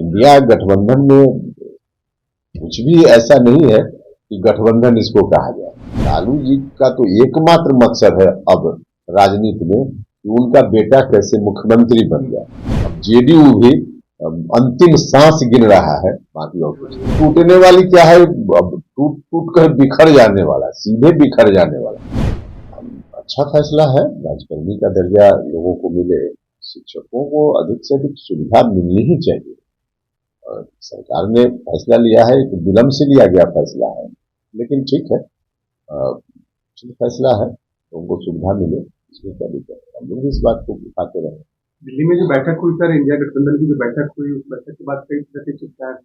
India गठबंधन में कुछ भी ऐसा नहीं है कि गठबंधन इसको कहा जाए। लालू जी का तो एकमात्र मकसद है अब राजनीति में कि उनका बेटा कैसे मुख्यमंत्री बन जाए। अब जेडीयू भी अंतिम सांस गिन रहा है। बाकी और कुछ टूटने वाली क्या है, अब टूट टूट कर बिखर जाने वाला, सीधे बिखर जाने वाला। अच्छा फैसला है, राजकर्मी का दर्जा लोगों को मिले, शिक्षकों को अधिक से अधिक सुविधा मिलनी ही चाहिए। सरकार ने फैसला लिया है, एक विलंब से लिया गया फैसला है, लेकिन ठीक है, फैसला है तो उनको सुविधा मिले, इसमें क्या दिक्कत है। हम लोग इस बात को उठाते रहे। दिल्ली में जो बैठक हुई सर, इंडिया गठबंधन की जो बैठक हुई, उस बैठक के बाद कई तरह के चर्चा है।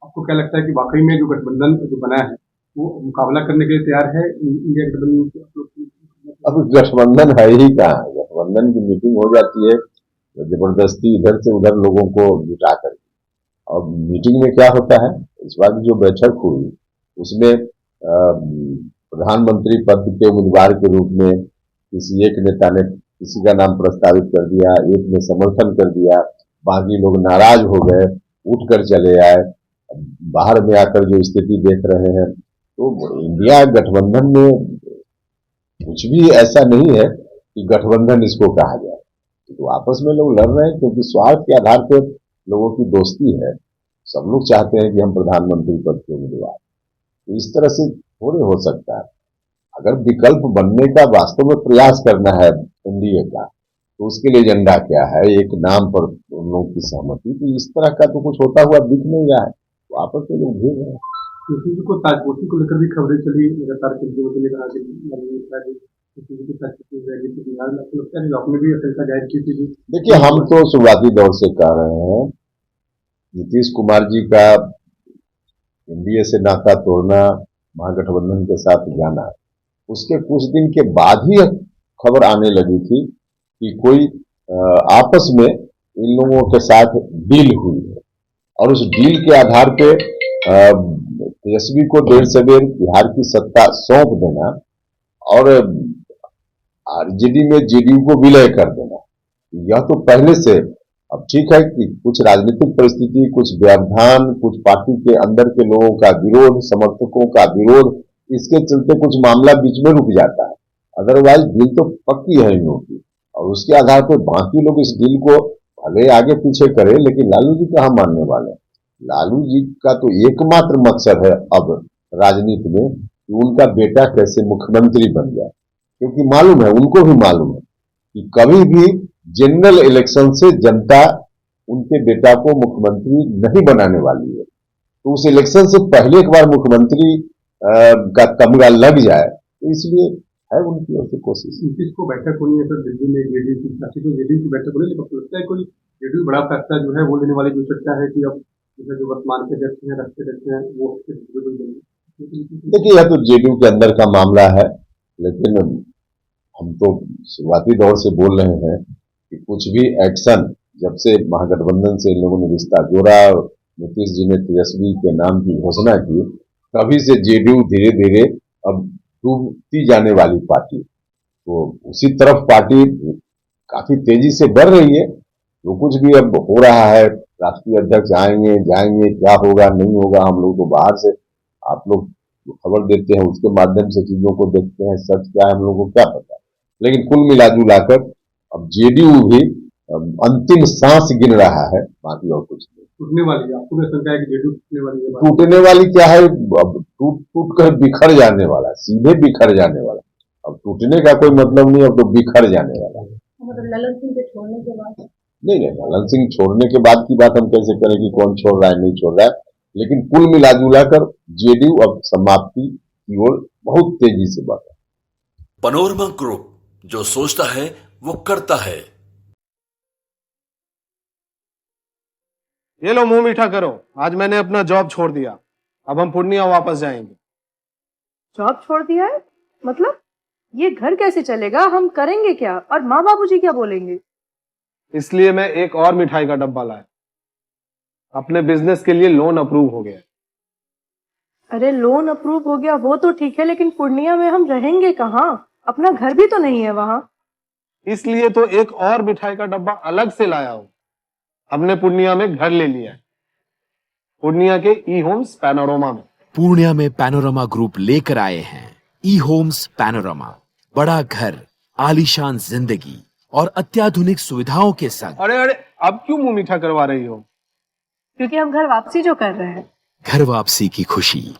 आपको क्या लगता है कि वाकई में जो गठबंधन जो बना है वो मुकाबला करने के लिए तैयार है इंडिया गठबंधन की? अब गठबंधन है ही कहाँ, गठबंधन की मीटिंग हो जाती है जबरदस्ती इधर से उधर लोगों को जुटा कर। अब मीटिंग में क्या होता है, इस बार जो बैठक हुई उसमें प्रधानमंत्री पद के उम्मीदवार के रूप में किसी एक नेता ने किसी का नाम प्रस्तावित कर दिया, एक ने समर्थन कर दिया, बाकी लोग नाराज हो गए, उठकर चले आए। बाहर में आकर जो स्थिति देख रहे हैं, तो इंडिया गठबंधन में कुछ भी ऐसा नहीं है कि गठबंधन इसको कहा जाए। तो आपस में लोग लड़ रहे हैं क्योंकि स्वार्थ के आधार पर लोगों की दोस्ती है। सब लोग चाहते हैं कि हम प्रधानमंत्री पद के उम्मीदवार, तो इस तरह से थोड़े हो सकता है। अगर विकल्प बनने का वास्तव में प्रयास करना है एनडीए का, तो उसके लिए एजेंडा क्या है, एक नाम पर उन लोगों की सहमति, तो इस तरह का तो कुछ होता हुआ दिख नहीं रहा है। तो आपस में लोग भेज रहे हैं। किसी को ताजपोशी को लेकर भी खबरें चली लगातार, आपने भी अफेलता जाहिर की थी। देखिए, हम तो शुरुआती दौर से कह रहे हैं, नीतीश कुमार जी का एनडीए से नाता तोड़ना, महागठबंधन के साथ जाना, उसके कुछ दिन के बाद ही खबर आने लगी थी कि कोई आपस में इन लोगों के साथ डील हुई है, और उस डील के आधार पे तेजस्वी को देर सवेर बिहार की सत्ता सौंप देना और आरजेडी में जेडीयू को विलय कर देना। यह तो पहले से, अब ठीक है कि कुछ राजनीतिक परिस्थिति, कुछ व्यवधान, कुछ पार्टी के अंदर के लोगों का विरोध, समर्थकों का विरोध, इसके चलते कुछ मामला बीच में रुक जाता है। अदरवाइज डील तो पक्की है इन लोगों की, और उसके आधार पर बाकी लोग इस डील को भले आगे पीछे करें, लेकिन लालू जी कहाँ मानने वाले हैं। लालू जी का तो एकमात्र मकसद है अब राजनीति में कि उनका बेटा कैसे मुख्यमंत्री बन जाए, क्योंकि मालूम है, उनको भी मालूम है कि कभी भी जनरल इलेक्शन से जनता उनके बेटा को मुख्यमंत्री नहीं बनाने वाली है। तो उस इलेक्शन से पहले एक बार मुख्यमंत्री का तमगा लग जाए, तो इसलिए है उनकी ओर से कोशिश। नीतीश को बैठक होनी है सर दिल्ली में, जेडीयू की, तो जेडीयू की बैठक होनी है, लेकिन लगता है कोई जेडीयू बड़ा फैसला जो है वो लेने वाली जो चर्चा है कि अब जो वर्तमान के अध्यक्ष हैं, राष्ट्रीय अध्यक्ष हैं, वो देखिए, यह तो जेडीयू के अंदर का मामला है, लेकिन हम तो शुरुआती दौर से बोल रहे हैं कि कुछ भी एक्शन, जब से महागठबंधन से इन लोगों ने रिश्ता जोड़ा, नीतीश जी ने तेजस्वी के नाम की घोषणा की, तभी से जेडीयू धीरे धीरे अब डूबती जाने वाली पार्टी, तो उसी तरफ पार्टी काफी तेजी से बढ़ रही है। जो कुछ भी अब हो रहा है, राष्ट्रीय अध्यक्ष आएंगे जाएंगे, क्या होगा नहीं होगा, हम लोग तो बाहर से, आप लोग खबर देते हैं उसके माध्यम से चीजों को देखते हैं, सच क्या है हम लोगों को क्या पता। लेकिन कुल मिलाजुलाकर अब जेडीयू भी अंतिम सांस गिन रहा है, बाकी और कुछ नहीं। टूटने वाली है, आपको क्या है कि जेडीयू टूटने वाली है? टूटने वाली क्या है, अब टूट टूट कर बिखर जाने वाला, सीधे बिखर जाने वाला। अब टूटने का कोई मतलब नहीं, अब तो बिखर जाने वाला है। मतलब ललन सिंह के छोड़ने के बाद? नहीं, ललन सिंह छोड़ने के बाद की बात हम कैसे करें कि कौन छोड़ रहा है नहीं छोड़ रहा है, लेकिन कुल मिलाजुलाकर जेडीयू अब समाप्ति की ओर बहुत तेजी से बढ़ रहा है। पनोरमा ग्रुप, जो सोचता है वो करता है। ये लो, मुंह मीठा करो, आज मैंने अपना जॉब छोड़ दिया, अब हम पूर्णिया वापस जाएंगे। जॉब छोड़ दिया है? मतलब ये घर कैसे चलेगा, हम करेंगे क्या, और माँ बाबूजी क्या बोलेंगे? इसलिए मैं एक और मिठाई का डब्बा लाया, अपने बिजनेस के लिए लोन अप्रूव हो गया। अरे लोन अप्रूव हो गया वो तो ठीक है, लेकिन पूर्णिया में हम रहेंगे कहाँ? अपना घर भी तो नहीं है वहां। इसलिए तो एक और मिठाई का डब्बा अलग से लाया हूं, हमने पूर्णिया में घर ले लिया है। पूर्णिया के ई होम्स पैनोरमा में। पूर्णिया में पैनोरमा ग्रुप लेकर आए हैं ई होम्स पैनोरमा। बड़ा घर, आलीशान जिंदगी और अत्याधुनिक सुविधाओं के संग। अरे अरे, अब क्यों मुंह मीठा करवा रही हो? क्योंकि हम घर वापसी जो कर रहे हैं। घर वापसी की खुशी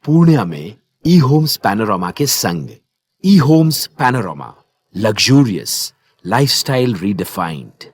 पूर्णिया में ई होम्स पैनोरमा के संग। E Homes Panorama, luxurious lifestyle redefined.